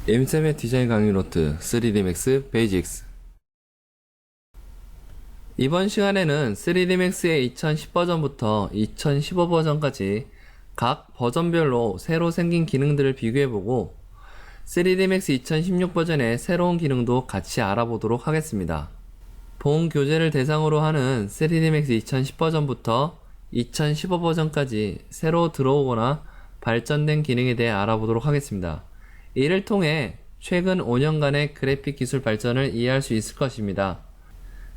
임쌤의 디자인 강의 노트 3D Max 베이직스. 이번 시간에는 3D Max의 2010 버전부터 2015 버전까지 각 버전별로 새로 생긴 기능들을 비교해보고 3D Max 2016 버전의 새로운 기능도 같이 알아보도록 하겠습니다. 본 교재를 대상으로 하는 3D Max 2010 버전부터 2015 버전까지 새로 들어오거나 발전된 기능에 대해 알아보도록 하겠습니다. 이를 통해 최근 5년간의 그래픽 기술 발전을 이해할 수 있을 것입니다.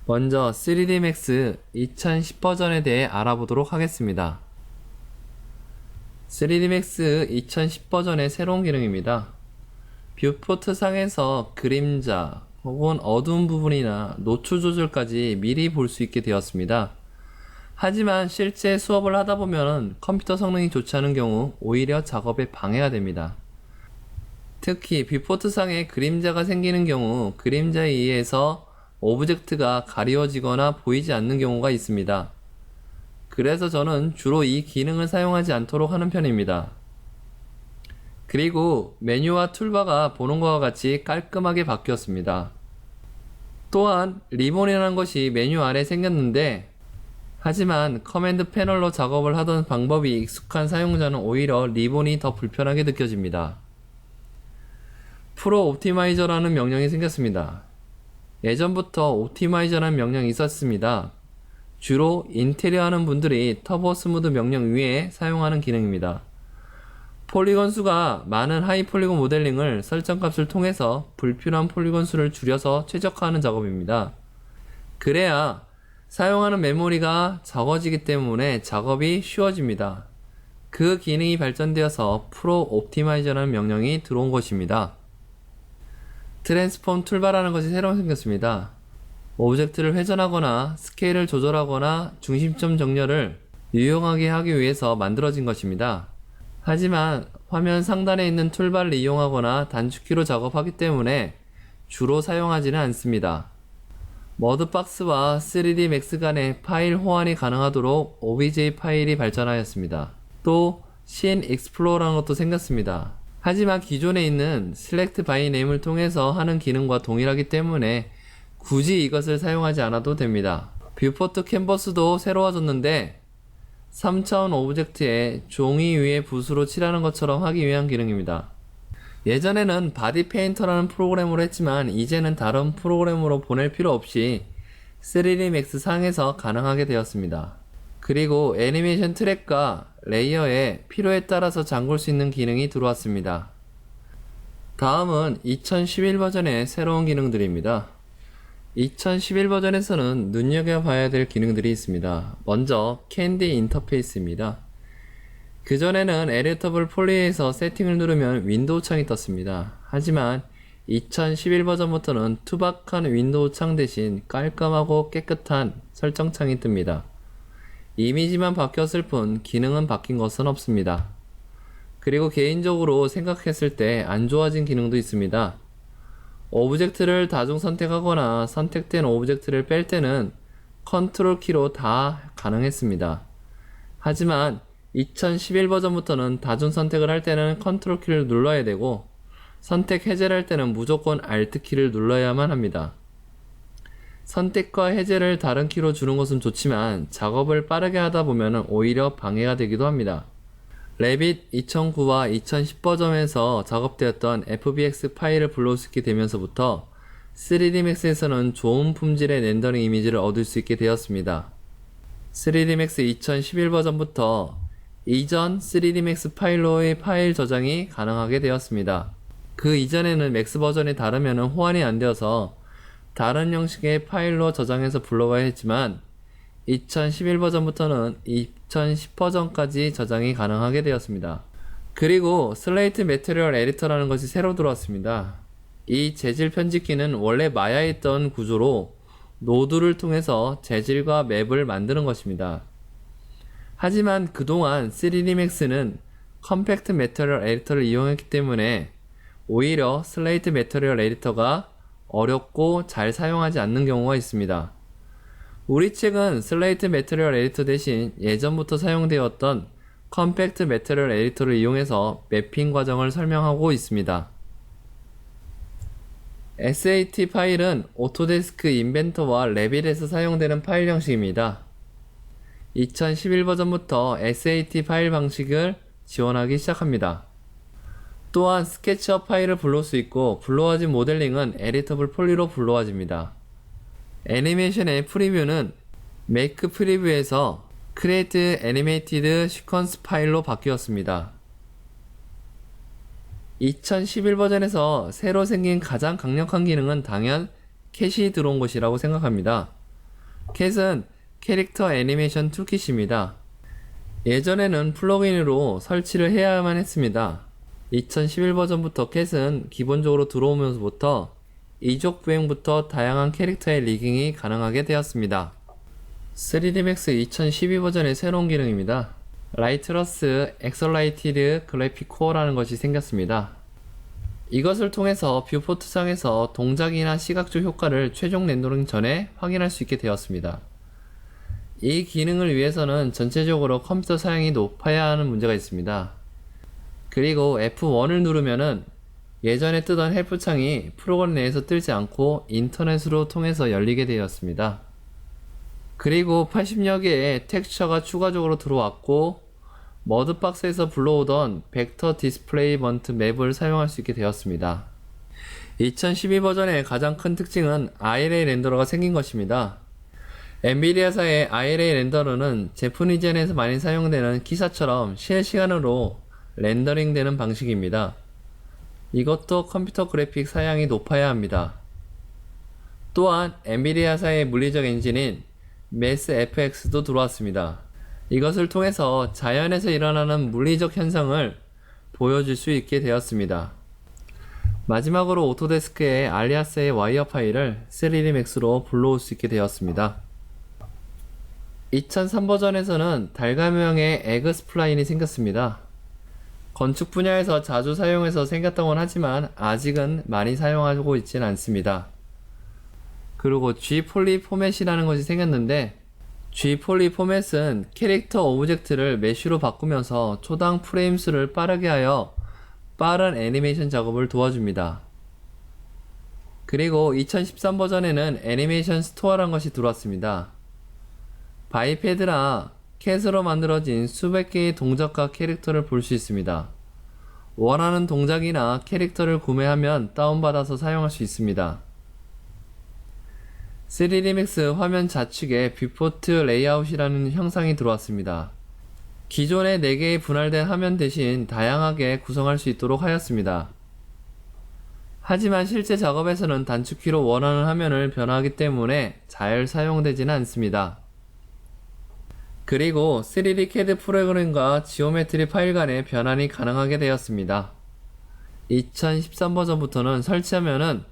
먼저 3D Max 2010 버전에 대해 알아보도록 하겠습니다. 3D Max 2010 버전의 새로운 기능입니다. 뷰포트 상에서 그림자 혹은 어두운 부분이나 노출 조절까지 미리 볼 수 있게 되었습니다. 하지만 실제 수업을 하다 보면 컴퓨터 성능이 좋지 않은 경우 오히려 작업에 방해가 됩니다. 특히 뷰포트 상에 그림자가 생기는 경우 그림자에 의해서 오브젝트가 가리워지거나 보이지 않는 경우가 있습니다. 그래서 저는 주로 이 기능을 사용하지 않도록 하는 편입니다. 그리고 메뉴와 툴바가 보는 것과 같이 깔끔하게 바뀌었습니다. 또한 리본이라는 것이 메뉴 아래 생겼는데 하지만 커맨드 패널로 작업을 하던 방법이 익숙한 사용자는 오히려 리본이 더 불편하게 느껴집니다. 프로 옵티마이저라는 명령이 생겼습니다. 예전부터 옵티마이저라는 명령이 있었습니다. 주로 인테리어 하는 분들이 터보 스무드 명령 위에 사용하는 기능입니다. 폴리건 수가 많은 하이 폴리건 모델링을 설정값을 통해서 불필요한 폴리건 수를 줄여서 최적화하는 작업입니다. 그래야 사용하는 메모리가 적어지기 때문에 작업이 쉬워집니다. 그 기능이 발전되어서 프로 옵티마이저라는 명령이 들어온 것입니다. 트랜스폼 툴바라는 것이 새로 생겼습니다. 오브젝트를 회전하거나 스케일을 조절하거나 중심점 정렬을 유용하게 하기 위해서 만들어진 것입니다. 하지만 화면 상단에 있는 툴바를 이용하거나 단축키로 작업하기 때문에 주로 사용하지는 않습니다. 머드박스와 3D Max 간의 파일 호환이 가능하도록 OBJ 파일이 발전하였습니다. 또 씬 익스플로러라는 것도 생겼습니다. 하지만 기존에 있는 Select by Name을 통해서 하는 기능과 동일하기 때문에 굳이 이것을 사용하지 않아도 됩니다. 뷰포트 캔버스도 새로워졌는데 3차원 오브젝트에 종이 위에 붓으로 칠하는 것처럼 하기 위한 기능입니다. 예전에는 바디 페인터라는 프로그램으로 했지만 이제는 다른 프로그램으로 보낼 필요 없이 3D Max 상에서 가능하게 되었습니다. 그리고 애니메이션 트랙과 레이어에 필요에 따라서 잠글 수 있는 기능이 들어왔습니다. 다음은 2011 버전의 새로운 기능들입니다. 2011 버전에서는 눈여겨봐야 될 기능들이 있습니다. 먼저 캔디 인터페이스입니다. 그전에는 에디터블 폴리에서 세팅을 누르면 윈도우 창이 떴습니다. 하지만 2011 버전부터는 투박한 윈도우 창 대신 깔끔하고 깨끗한 설정 창이 뜹니다. 이미지만 바뀌었을 뿐 기능은 바뀐 것은 없습니다. 그리고 개인적으로 생각했을 때 안 좋아진 기능도 있습니다. 오브젝트를 다중 선택하거나 선택된 오브젝트를 뺄 때는 컨트롤 키로 다 가능했습니다. 하지만 2011 버전부터는 다중 선택을 할 때는 컨트롤 키를 눌러야 되고 선택 해제를 할 때는 무조건 알트 키를 눌러야만 합니다. 선택과 해제를 다른 키로 주는 것은 좋지만 작업을 빠르게 하다 보면 오히려 방해가 되기도 합니다. 레빗 2009와 2010 버전에서 작업되었던 FBX 파일을 불러올 수 있게 되면서부터 3D Max에서는 좋은 품질의 렌더링 이미지를 얻을 수 있게 되었습니다. 3D Max 2011 버전부터 이전 3D Max 파일로의 파일 저장이 가능하게 되었습니다. 그 이전에는 맥스 버전이 다르면 호환이 안 되어서 다른 형식의 파일로 저장해서 불러와야 했지만 2011 버전부터는 2010 버전까지 저장이 가능하게 되었습니다. 그리고 슬레이트 매트리얼 에디터라는 것이 새로 들어왔습니다. 이 재질 편집기는 원래 마야에 있던 구조로 노드를 통해서 재질과 맵을 만드는 것입니다. 하지만 그동안 3D Max는 컴팩트 매트리얼 에디터를 이용했기 때문에 오히려 슬레이트 매트리얼 에디터가 어렵고 잘 사용하지 않는 경우가 있습니다. 우리 측은 슬레이트 매트리얼 에디터 대신 예전부터 사용되었던 컴팩트 매트리얼 에디터를 이용해서 매핑 과정을 설명하고 있습니다. SAT 파일은 오토데스크 인벤터와 레빗에서 사용되는 파일 형식입니다. 2011 버전부터 SAT 파일 방식을 지원하기 시작합니다. 또한 스케치업 파일을 불러올 수 있고 불러와진 모델링은 에디터블 폴리로 불러와집니다. 애니메이션의 프리뷰는 메이크 프리뷰에서 Create Animated Sequence 파일로 바뀌었습니다. 2011 버전에서 새로 생긴 가장 강력한 기능은 당연 캣이 들어온 것이라고 생각합니다. 캣은 캐릭터 애니메이션 툴킷입니다. 예전에는 플러그인으로 설치를 해야만 했습니다. 2011 버전부터 캣은 기본적으로 들어오면서부터 이족 부행부터 다양한 캐릭터의 리깅이 가능하게 되었습니다. 3D Max 2012 버전의 새로운 기능입니다. 라이트러스 엑설라이티드 그래픽 코어라는 것이 생겼습니다. 이것을 통해서 뷰포트상에서 동작이나 시각적 효과를 최종 렌더링 전에 확인할 수 있게 되었습니다. 이 기능을 위해서는 전체적으로 컴퓨터 사양이 높아야 하는 문제가 있습니다. 그리고 F1을 누르면은 예전에 뜨던 헬프 창이 프로그램 내에서 뜨지 않고 인터넷으로 통해서 열리게 되었습니다. 그리고 80여 개의 텍스처가 추가적으로 들어왔고 머드박스에서 불러오던 벡터 디스플레이먼트 맵을 사용할 수 있게 되었습니다. 2012 버전의 가장 큰 특징은 ILA 렌더러가 생긴 것입니다. 엔비디아사의 ILA 렌더러는 제품 이전에서 많이 사용되는 기사처럼 실시간으로 렌더링 되는 방식입니다. 이것도 컴퓨터 그래픽 사양이 높아야 합니다. 또한 엔비디아사의 물리적 엔진인 MassFX도 들어왔습니다. 이것을 통해서 자연에서 일어나는 물리적 현상을 보여줄 수 있게 되었습니다. 마지막으로 오토데스크의 알리아스의 와이어 파일을 3D Max로 불러올 수 있게 되었습니다. 2003 버전에서는 달가명의 에그 스플라인이 생겼습니다. 건축 분야에서 자주 사용해서 생겼다곤 하지만 아직은 많이 사용하고 있지는 않습니다. 그리고 G폴리 포맷이라는 것이 생겼는데 G폴리 포맷은 캐릭터 오브젝트를 메쉬로 바꾸면서 초당 프레임 수를 빠르게 하여 빠른 애니메이션 작업을 도와줍니다. 그리고 2013 버전에는 애니메이션 스토어라는 것이 들어왔습니다. 바이패드나 캣으로 만들어진 수백 개의 동작과 캐릭터를 볼 수 있습니다. 원하는 동작이나 캐릭터를 구매하면 다운받아서 사용할 수 있습니다. 3D Max 화면 좌측에 뷰포트 레이아웃이라는 형상이 들어왔습니다. 기존의 4개의 분할된 화면 대신 다양하게 구성할 수 있도록 하였습니다. 하지만 실제 작업에서는 단축키로 원하는 화면을 변화하기 때문에 잘 사용되지는 않습니다. 그리고 3D CAD 프로그램과 지오메트리 파일 간의 변환이 가능하게 되었습니다. 2013 버전부터는 설치하면은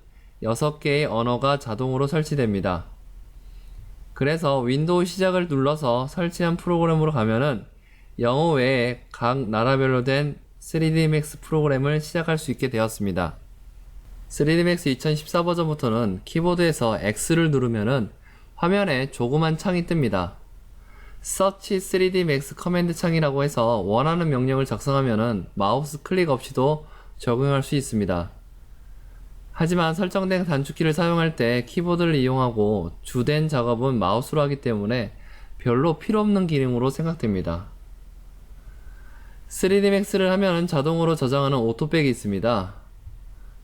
6개의 언어가 자동으로 설치됩니다. 그래서 윈도우 시작을 눌러서 설치한 프로그램으로 가면은 영어 외에 각 나라별로 된 3D Max 프로그램을 시작할 수 있게 되었습니다. 3D Max 2014 버전부터는 키보드에서 X를 누르면은 화면에 조그만 창이 뜹니다. Search 3D Max 커맨드 창이라고 해서 원하는 명령을 작성하면은 마우스 클릭 없이도 적용할 수 있습니다. 하지만 설정된 단축키를 사용할 때 키보드를 이용하고 주된 작업은 마우스로 하기 때문에 별로 필요 없는 기능으로 생각됩니다. 3D Max를 하면 자동으로 저장하는 오토백이 있습니다.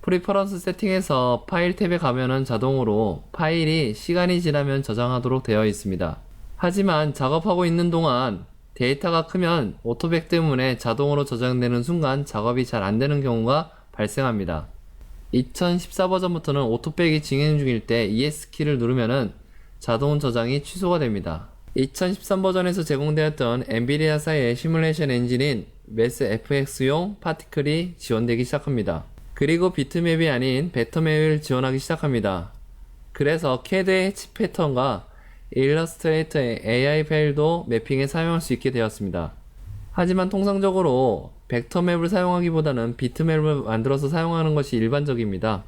프리퍼런스 세팅에서 파일 탭에 가면은 자동으로 파일이 시간이 지나면 저장하도록 되어 있습니다. 하지만 작업하고 있는 동안 데이터가 크면 오토백 때문에 자동으로 저장되는 순간 작업이 잘 안되는 경우가 발생합니다. 2014 버전부터는 오토백이 진행 중일 때 ES키를 누르면은 자동 저장이 취소가 됩니다. 2013 버전에서 제공되었던 엔비디아사의 시뮬레이션 엔진인 MassFX용 파티클이 지원되기 시작합니다. 그리고 비트맵이 아닌 벡터맵을 지원하기 시작합니다. 그래서 CAD의 해치 패턴과 일러스트레이터의 AI 파일도 매핑에 사용할 수 있게 되었습니다. 하지만 통상적으로 벡터맵을 사용하기보다는 비트맵을 만들어서 사용하는 것이 일반적입니다.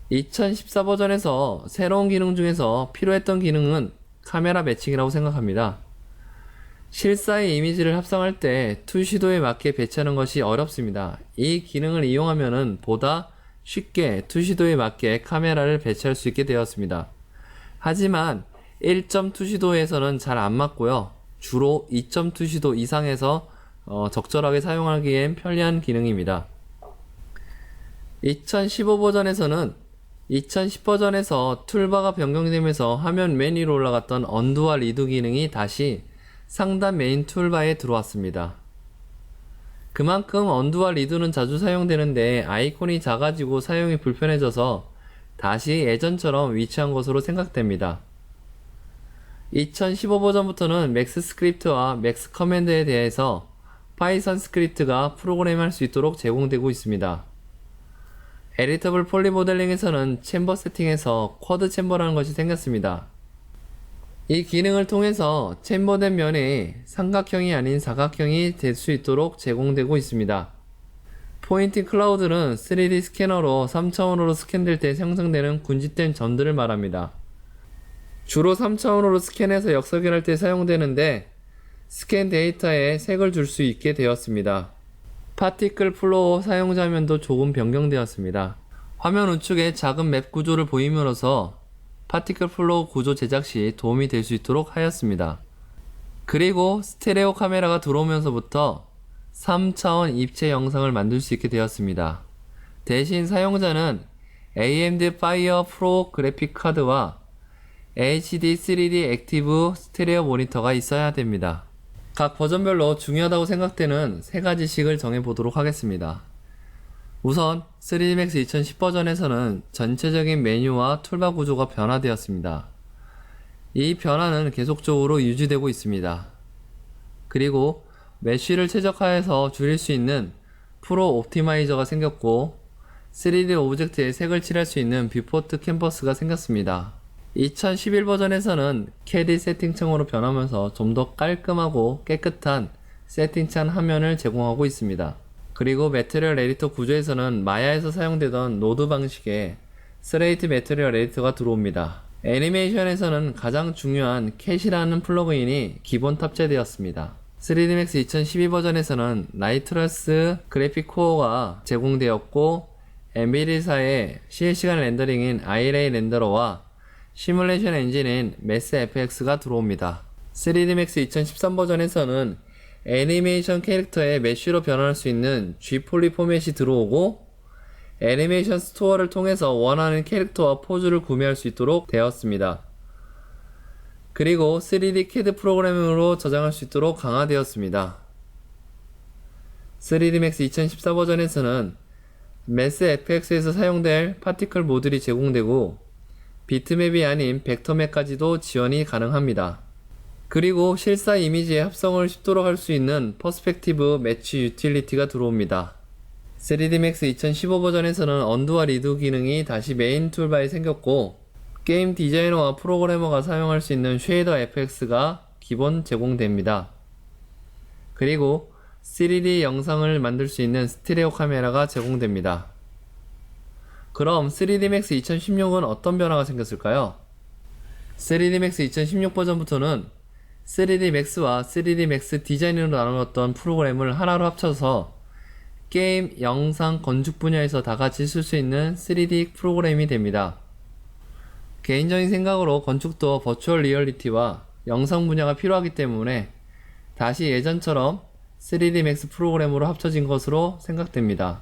2014 버전에서 새로운 기능 중에서 필요했던 기능은 카메라 매칭이라고 생각합니다. 실사의 이미지를 합성할 때 투시도에 맞게 배치하는 것이 어렵습니다. 이 기능을 이용하면 보다 쉽게 투시도에 맞게 카메라를 배치할 수 있게 되었습니다. 하지만 1.2시도에서는 잘 안 맞고요. 주로 2.2시도 이상에서 적절하게 사용하기엔 편리한 기능입니다. 2015 버전에서는 2010 버전에서 툴바가 변경되면서 화면 맨 위로 올라갔던 언두와 리드 기능이 다시 상단 메인 툴바에 들어왔습니다. 그만큼 언두와 리드는 자주 사용되는데 아이콘이 작아지고 사용이 불편해져서 다시 예전처럼 위치한 것으로 생각됩니다. 2015 버전부터는 맥스 스크립트와 맥스 커맨드에 대해서 파이썬 스크립트가 프로그램할 수 있도록 제공되고 있습니다. 에디터블 폴리 모델링에서는 챔버 세팅에서 쿼드 챔버라는 것이 생겼습니다. 이 기능을 통해서 챔버된 면이 삼각형이 아닌 사각형이 될 수 있도록 제공되고 있습니다. 포인팅 클라우드는 3D 스캐너로 3차원으로 스캔될 때 형성되는 군집된 점들을 말합니다. 주로 3차원으로 스캔해서 역석연할 때 사용되는데 스캔 데이터에 색을 줄 수 있게 되었습니다. 파티클 플로어 사용 장면도 조금 변경되었습니다. 화면 우측에 작은 맵 구조를 보임으로써 파티클 플로우 구조 제작 시 도움이 될 수 있도록 하였습니다. 그리고 스테레오 카메라가 들어오면서부터 3차원 입체 영상을 만들 수 있게 되었습니다. 대신 사용자는 AMD Fire Pro 그래픽 카드와 HD 3D 액티브 스테레오 모니터가 있어야 됩니다. 각 버전별로 중요하다고 생각되는 3가지씩을 정해보도록 하겠습니다. 우선 3D Max 2010 버전에서는 전체적인 메뉴와 툴바 구조가 변화되었습니다. 이 변화는 계속적으로 유지되고 있습니다. 그리고 메쉬를 최적화해서 줄일 수 있는 프로 옵티마이저가 생겼고 3D 오브젝트에 색을 칠할 수 있는 뷰포트 캔버스가 생겼습니다. 2011 버전에서는 캐디 세팅창으로 변하면서 좀 더 깔끔하고 깨끗한 세팅창 화면을 제공하고 있습니다. 그리고 매트리얼 에디터 구조에서는 마야에서 사용되던 노드 방식의 스레이트 매트리얼 에디터가 들어옵니다. 애니메이션에서는 가장 중요한 캣이라는 플러그인이 기본 탑재되었습니다. 3D Max 2012 버전에서는 나이트러스 그래픽 코어가 제공되었고 엔비디아사의 실시간 렌더링인 아이레이 렌더러와 시뮬레이션 엔진인 매스FX가 들어옵니다. 3D Max 2013 버전에서는 애니메이션 캐릭터의 메쉬로 변환할 수 있는 G폴리 포맷이 들어오고 애니메이션 스토어를 통해서 원하는 캐릭터와 포즈를 구매할 수 있도록 되었습니다. 그리고 3D CAD 프로그래밍으로 저장할 수 있도록 강화되었습니다. 3D Max 2014 버전에서는 매스FX에서 사용될 파티클 모듈이 제공되고 비트맵이 아닌 벡터맵까지도 지원이 가능합니다. 그리고 실사 이미지의 합성을 쉽도록 할 수 있는 퍼스펙티브 매치 유틸리티가 들어옵니다. 3D Max 2015 버전에서는 언두와 리드 기능이 다시 메인 툴바에 생겼고 게임 디자이너와 프로그래머가 사용할 수 있는 쉐이더 FX가 기본 제공됩니다. 그리고 3D 영상을 만들 수 있는 스테레오 카메라가 제공됩니다. 그럼 3D Max 2016은 어떤 변화가 생겼을까요? 3D Max 2016 버전부터는 3D Max와 3D Max 디자인으로 나누었던 프로그램을 하나로 합쳐서 게임, 영상, 건축 분야에서 다 같이 쓸 수 있는 3D 프로그램이 됩니다. 개인적인 생각으로 건축도 버추얼 리얼리티와 영상 분야가 필요하기 때문에 다시 예전처럼 3D Max 프로그램으로 합쳐진 것으로 생각됩니다.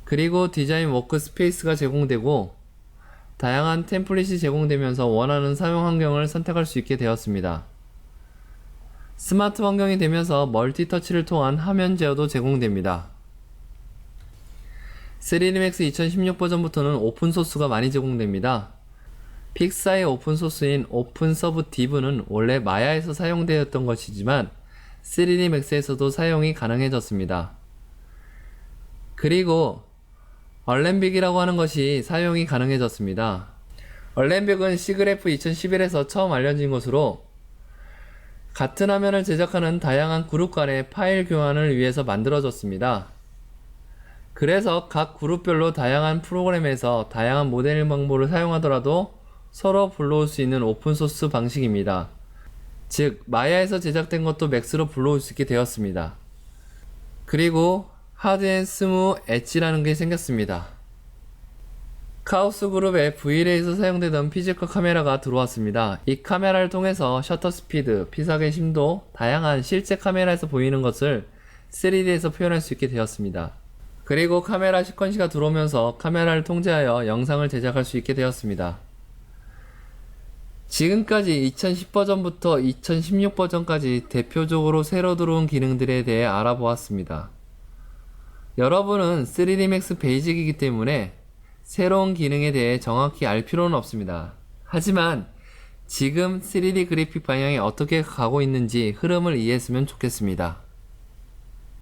그리고 디자인 워크스페이스가 제공되고 다양한 템플릿이 제공되면서 원하는 사용 환경을 선택할 수 있게 되었습니다. 스마트 환경이 되면서 멀티터치를 통한 화면 제어도 제공됩니다. 3D Max 2016 버전부터는 오픈소스가 많이 제공됩니다. 픽사의 오픈소스인 오픈서브디브는 원래 마야에서 사용되었던 것이지만 3D Max에서도 사용이 가능해졌습니다. 그리고 얼렘빅이라고 하는 것이 사용이 가능해졌습니다. 얼렘빅은 시그래프 2011에서 처음 알려진 것으로 같은 화면을 제작하는 다양한 그룹 간의 파일 교환을 위해서 만들어졌습니다. 그래서 각 그룹별로 다양한 프로그램에서 다양한 모델링 방법을 사용하더라도 서로 불러올 수 있는 오픈소스 방식입니다. 즉, 마야에서 제작된 것도 맥스로 불러올 수 있게 되었습니다. 그리고 하드 앤 스무 엣지라는 게 생겼습니다. 카오스 그룹의 V1에서 사용되던 피지컬 카메라가 들어왔습니다. 이 카메라를 통해서 셔터 스피드, 피사계 심도, 다양한 실제 카메라에서 보이는 것을 3D에서 표현할 수 있게 되었습니다. 그리고 카메라 시퀀시가 들어오면서 카메라를 통제하여 영상을 제작할 수 있게 되었습니다. 지금까지 2010 버전부터 2016 버전까지 대표적으로 새로 들어온 기능들에 대해 알아보았습니다. 여러분은 3D Max 베이직이기 때문에 새로운 기능에 대해 정확히 알 필요는 없습니다. 하지만 지금 3D 그래픽 방향이 어떻게 가고 있는지 흐름을 이해했으면 좋겠습니다.